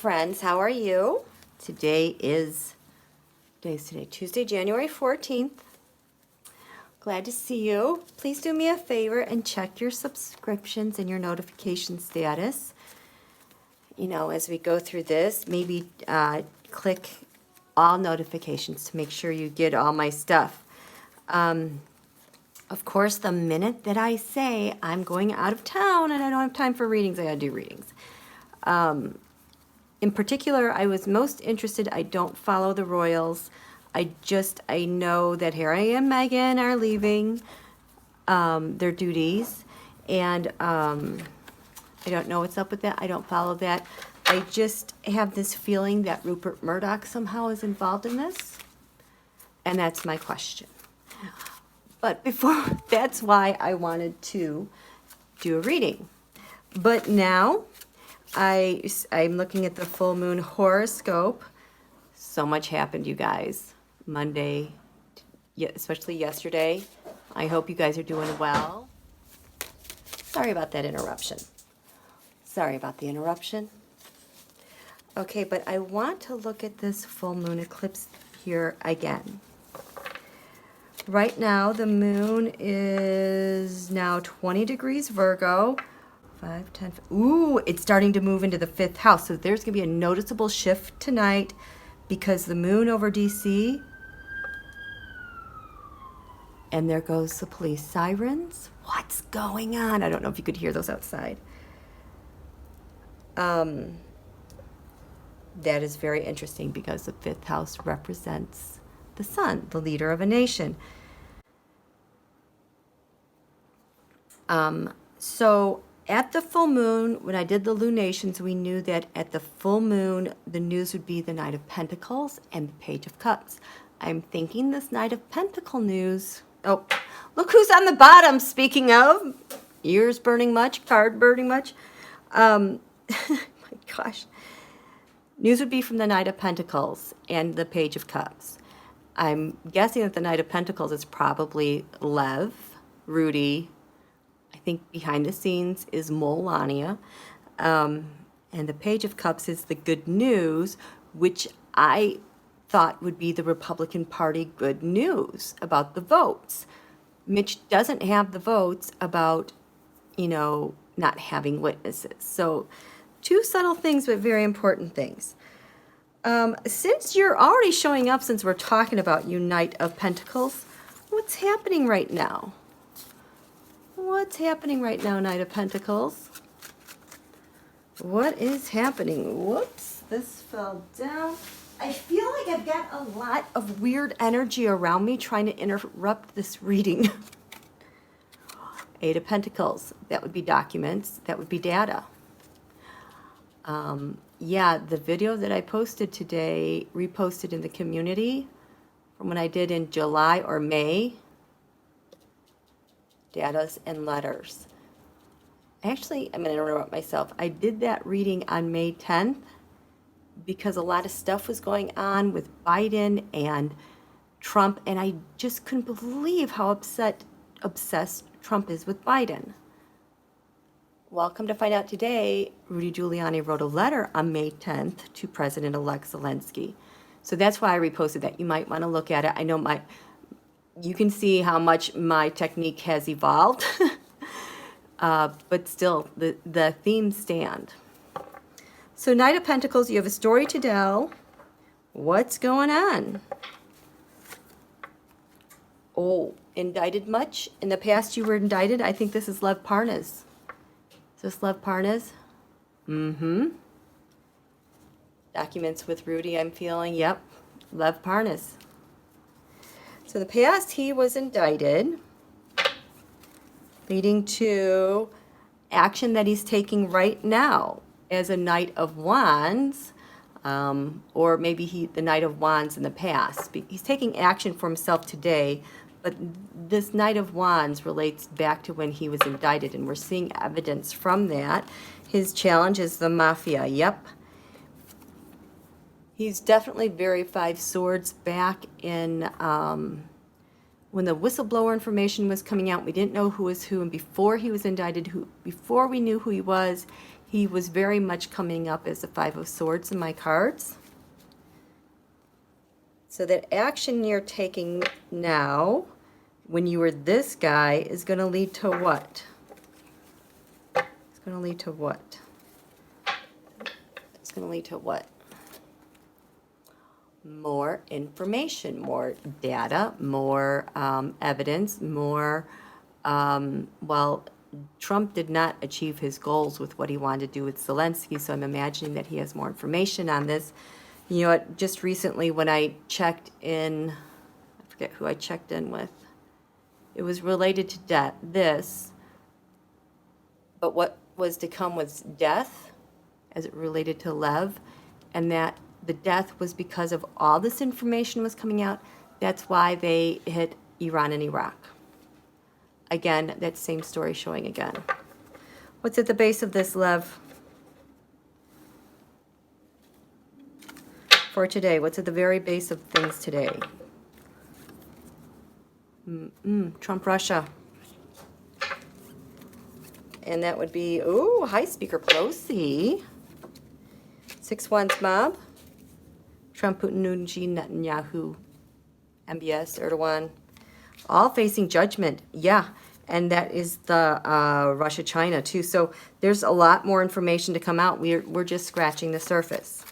friends. How are you? Today's Tuesday, January 14th. Glad to see you. Please do me a favor and check your subscriptions and your notification status. You know, as we go through this, maybe click all notifications to make sure you get all my stuff. Of course, the minute that I say I'm going out of town and I don't have time for readings, I gotta do readings. In particular, I was most interested, I don't follow the royals. I know that Harry and Meghan are leaving their duties, and I don't know what's up with that. I don't follow that. I just have this feeling that Rupert Murdoch somehow is involved in this, and that's my question. But that's why I wanted to do a reading. But now, I'm looking at the full moon horoscope. So much happened, you guys. Monday, especially yesterday. I hope you guys are doing well. Sorry about that interruption. Sorry about the interruption. Okay, but I want to look at this full moon eclipse here again. Right now, the moon is now 20 degrees Virgo. 5, 10, ooh, it's starting to move into the 5th house. So there's going to be a noticeable shift tonight because the moon over DC. And there goes the police sirens. What's going on? I don't know if you could hear those outside. That is very interesting because the 5th house represents the sun, the leader of a nation. So at the full moon, when I did the lunations, we knew that at the full moon, the news would be the Knight of Pentacles and the Page of Cups. I'm thinking this Knight of Pentacle news. Oh, look who's on the bottom. Speaking of, ears burning much, card burning much. My gosh. News would be from the Knight of Pentacles and the Page of Cups. I'm guessing that the Knight of Pentacles is probably Lev, Rudy. I think behind the scenes is Melania. And the Page of Cups is the good news, which I thought would be the Republican Party good news about the votes. Mitch doesn't have the votes about, not having witnesses. So 2 subtle things, but very important things. Since you're already showing up, since we're talking about you, Knight of Pentacles, what's happening right now? What's happening right now, Knight of Pentacles? What is happening? Whoops, this fell down. I feel like I've got a lot of weird energy around me trying to interrupt this reading. 8 of Pentacles, that would be documents, that would be data. Yeah, the video that I posted today, reposted in the community from when I did in July or May, datas and letters. Actually, I'm going to interrupt myself. I did that reading on May 10th because a lot of stuff was going on with Biden and Trump, and I just couldn't believe how obsessed Trump is with Biden. Welcome to find out today, Rudy Giuliani wrote a letter on May 10th to President-elect Zelensky. So that's why I reposted that. You might want to look at it. I know you can see how much my technique has evolved, but still, the themes stand. So Knight of Pentacles, you have a story to tell. What's going on? Oh, indicted much? In the past you were indicted? I think this is Lev Parnas. Is this Lev Parnas? Mm-hmm. Documents with Rudy, I'm feeling. Yep, Lev Parnas. So in the past, he was indicted, leading to action that he's taking right now as a Knight of Wands, or maybe the Knight of Wands in the past. He's taking action for himself today, but this Knight of Wands relates back to when he was indicted, and we're seeing evidence from that. His challenge is the mafia. Yep. He's definitely very 5 Swords back in when the whistleblower information was coming out. We didn't know who was who, and before he was indicted, before we knew who he was He was very much coming up as the Five of Swords in my cards. So that action you're taking now, when you were this guy, is going to lead to what? It's going to lead to what? It's going to lead to what? More information, more data, more evidence, more, well, Trump did not achieve his goals with what he wanted to do with Zelensky, so I'm imagining that he has more information on this. You know what, just recently when I checked in, I forget who I checked in with, it was related to this, but what was to come was death, as it related to Lev, and that the death was because of all this information was coming out. That's why they hit Iran and Iraq. Again, that same story showing again. What's at the base of this, Lev? For today, what's at the very base of things today? Trump, Russia. And that would be, ooh, hi, Speaker Pelosi. 6 Wands Mob. Trump, Putin, Nunji, Netanyahu, MBS, Erdogan, all facing judgment. Yeah, and that is the Russia-China too. So there's a lot more information to come out. We're just scratching the surface.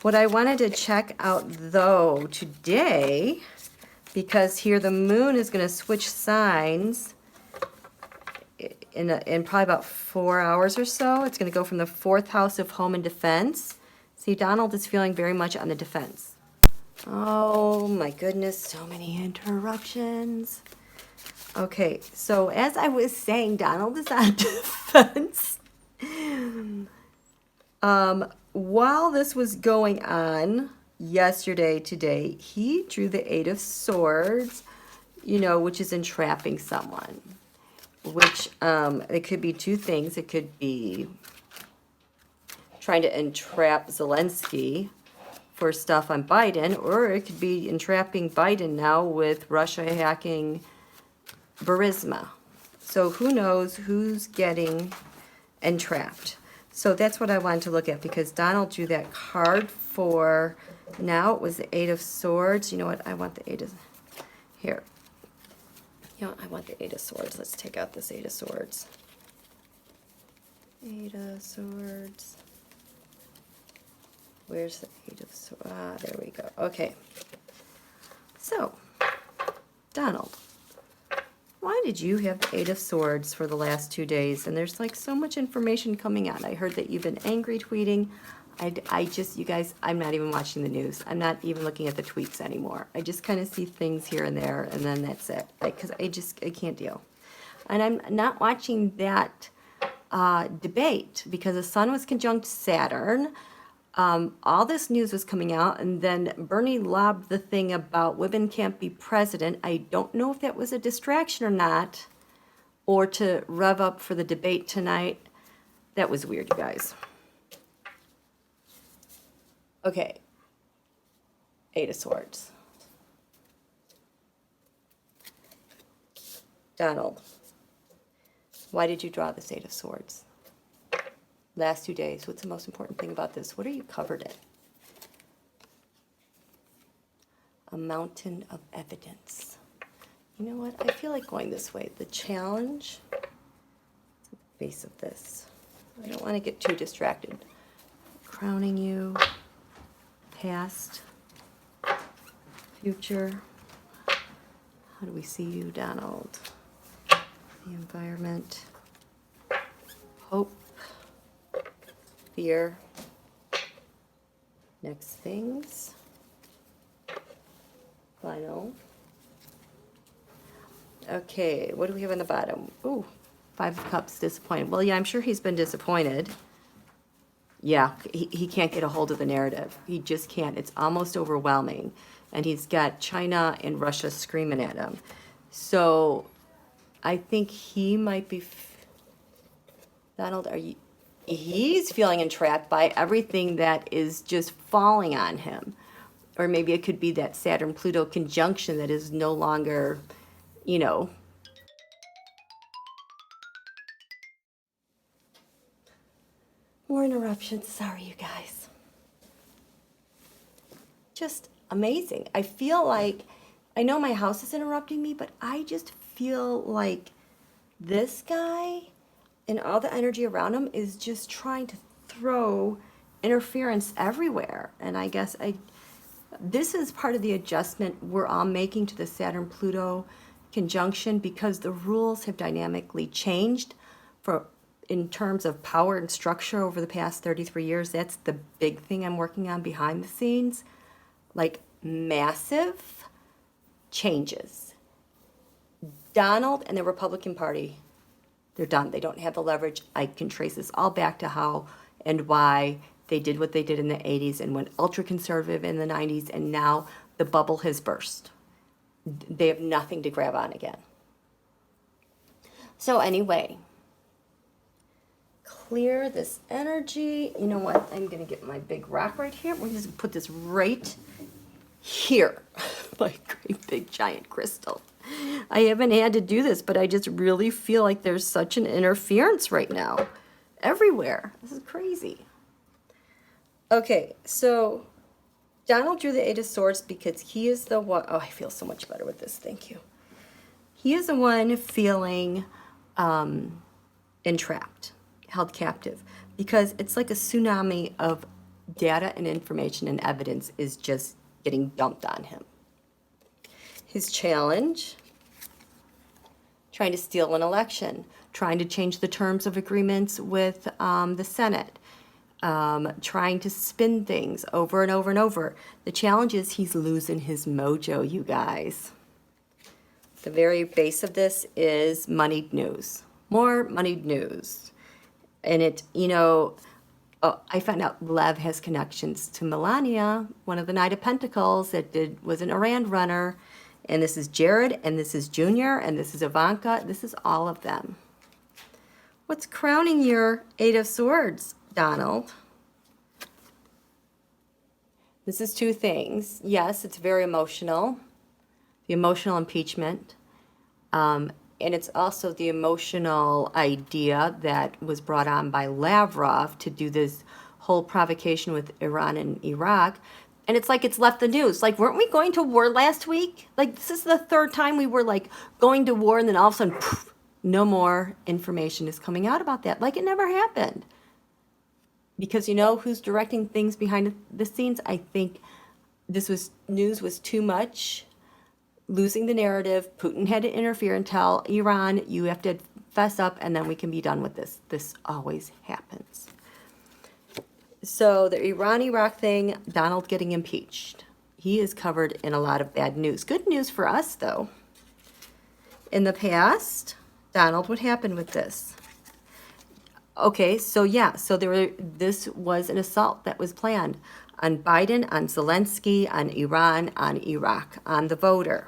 What I wanted to check out though today, because here the moon is going to switch signs in probably about 4 hours or so. It's going to go from the 4th house of home and defense. See, Donald is feeling very much on the defense. Oh my goodness, so many interruptions. Okay, so as I was saying, Donald is on defense. While this was going on yesterday, today, he drew the 8 of Swords, you know, which is entrapping someone. Which, it could be two things. It could be trying to entrap Zelensky for stuff on Biden, or it could be entrapping Biden now with Russia hacking Burisma. So who knows who's getting entrapped. So that's what I wanted to look at, because Donald drew that card for, now it was the 8 of Swords. You know what, I want the 8 of, here. You know what, I want the 8 of Swords. Let's take out this 8 of Swords. 8 of Swords. Where's the 8 of Swords? Ah, there we go. Okay. So, Donald, why did you have the 8 of Swords for the last 2 days? And there's like so much information coming out. I heard that you've been angry tweeting. I just, you guys, I'm not even watching the news. I'm not even looking at the tweets anymore. I just kind of see things here and there, and then that's it. Because I can't deal. And I'm not watching that debate because the sun was conjunct Saturn. All this news was coming out, and then Bernie lobbed the thing about women can't be president. I don't know if that was a distraction or not, or to rev up for the debate tonight. That was weird, you guys. Okay. 8 of Swords. Donald, why did you draw this 8 of Swords? Last 2 days, what's the most important thing about this? What are you covered in? A mountain of evidence. You know what? I feel like going this way. The challenge, the base of this. I don't want to get too distracted. Crowning you, past, future. How do we see you, Donald? The environment, hope, fear, next things, final. Okay, what do we have on the bottom? Ooh, 5 of Cups, disappointed. Well, yeah, I'm sure he's been disappointed. Yeah, he can't get a hold of the narrative. He just can't. It's almost overwhelming. And he's got China and Russia screaming at him. So I think he might be, Donald, are you, he's feeling entrapped by everything that is just falling on him. Or maybe it could be that Saturn-Pluto conjunction that is no longer, you know. More interruptions. Sorry, you guys. Just amazing. I feel like, I know my house is interrupting me, but I just feel like this guy and all the energy around him is just trying to throw interference everywhere. And I guess this is part of the adjustment we're all making to the Saturn-Pluto conjunction, because the rules have dynamically changed in terms of power and structure over the past 33 years. That's the big thing I'm working on behind the scenes. Like massive changes. Donald and the Republican Party, they're done. They don't have the leverage. I can trace this all back to how and why they did what they did in the 80s and went ultra conservative in the 90s, and now the bubble has burst. They have nothing to grab on again. So anyway, clear this energy. You know what? I'm going to get my big rock right here. We're just put this right here. My great big giant crystal. I haven't had to do this, but I just really feel like there's such an interference right now. Everywhere. This is crazy. Okay, so Donald drew the Eight of Swords because he is the one. Oh, I feel so much better with this. Thank you. He is the one feeling entrapped, held captive, because it's like a tsunami of data and information and evidence is just getting dumped on him. His challenge, trying to steal an election, trying to change the terms of agreements with the Senate, trying to spin things over and over and over. The challenge is he's losing his mojo, you guys. The very base of this is moneyed news. More moneyed news. And it, you know, I found out Lev has connections to Melania, one of the Knight of Pentacles that was an Iran runner. And this is Jared, and this is Junior, and this is Ivanka. This is all of them. What's crowning your Eight of Swords, Donald? This is two things. Yes, it's very emotional. The emotional impeachment. And it's also the emotional idea that was brought on by Lavrov to do this whole provocation with Iran and Iraq. And it's like it's left the news. Like, weren't we going to war last week? Like, this is the third time we were, like, going to war, and then all of a sudden, poof, no more information is coming out about that. Like, it never happened. Because you know who's directing things behind the scenes? I think news was too much. Losing the narrative. Putin had to interfere and tell Iran, you have to fess up, and then we can be done with this. This always happens. So the Iran-Iraq thing, Donald getting impeached. He is covered in a lot of bad news. Good news for us, though. In the past, Donald, what happened with this? Okay, so yeah, so this was an assault that was planned on Biden, on Zelensky, on Iran, on Iraq, on the voter,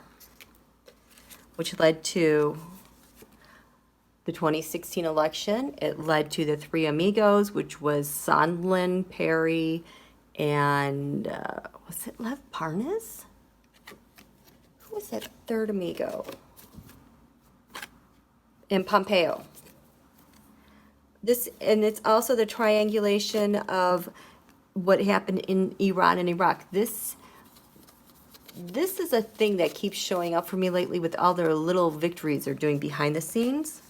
which led to the 2016 election. It led to the Three Amigos, which was Sondland, Perry, and was it Lev Parnas? Who was that third amigo? And Pompeo. And it's also the triangulation of what happened in Iran and Iraq. This is a thing that keeps showing up for me lately with all their little victories they're doing behind the scenes.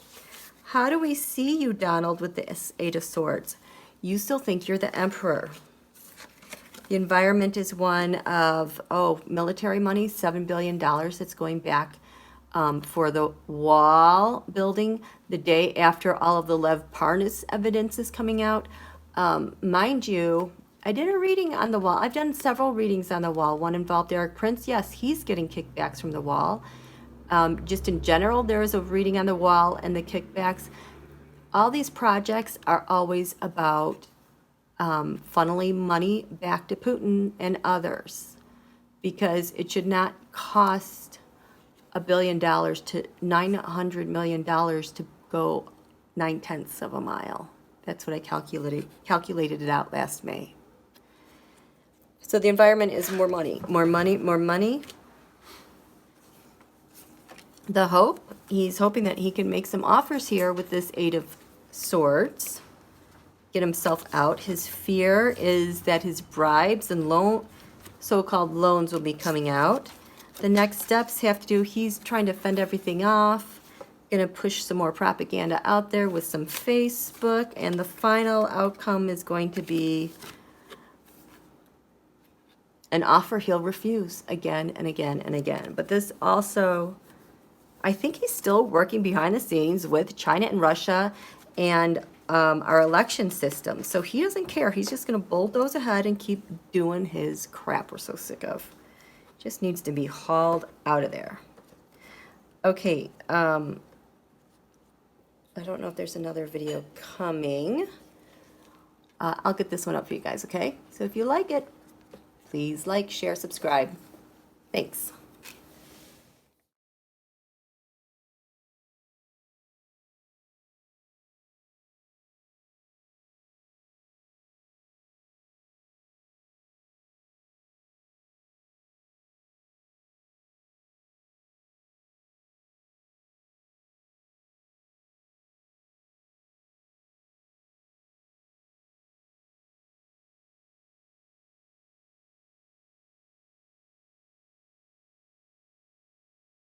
How do we see you, Donald, with the Eight of Swords? You still think you're the Emperor. The environment is one of, military money, $7 billion that's going back for the wall building the day after all of the Lev Parnas evidence is coming out. Mind you, I did a reading on the wall. I've done several readings on the wall. One involved Eric Prince. Yes, he's getting kickbacks from the wall. Just in general, there is a reading on the wall and the kickbacks. All these projects are always about funneling money back to Putin and others, because it should not cost $1 billion to $900 million to go 9/10 of a mile. That's what I calculated it out last May. So the environment is more money, more money, more money. The he's hoping that he can make some offers here with this Eight of Swords. get himself out. His fear is that his bribes and so-called loans will be coming out. The next steps have to do, he's trying to fend everything off, gonna push some more propaganda out there with some Facebook, and the final outcome is going to be an offer he'll refuse again and again and again. But this also, I think he's still working behind the scenes with China and Russia and our election system. So he doesn't care. He's just going to bulldoze ahead and keep doing his crap we're so sick of. Just needs to be hauled out of there. Okay. I don't know if there's another video coming. I'll get this one up for you guys, okay? So if you like it, please like, share, subscribe. Thanks.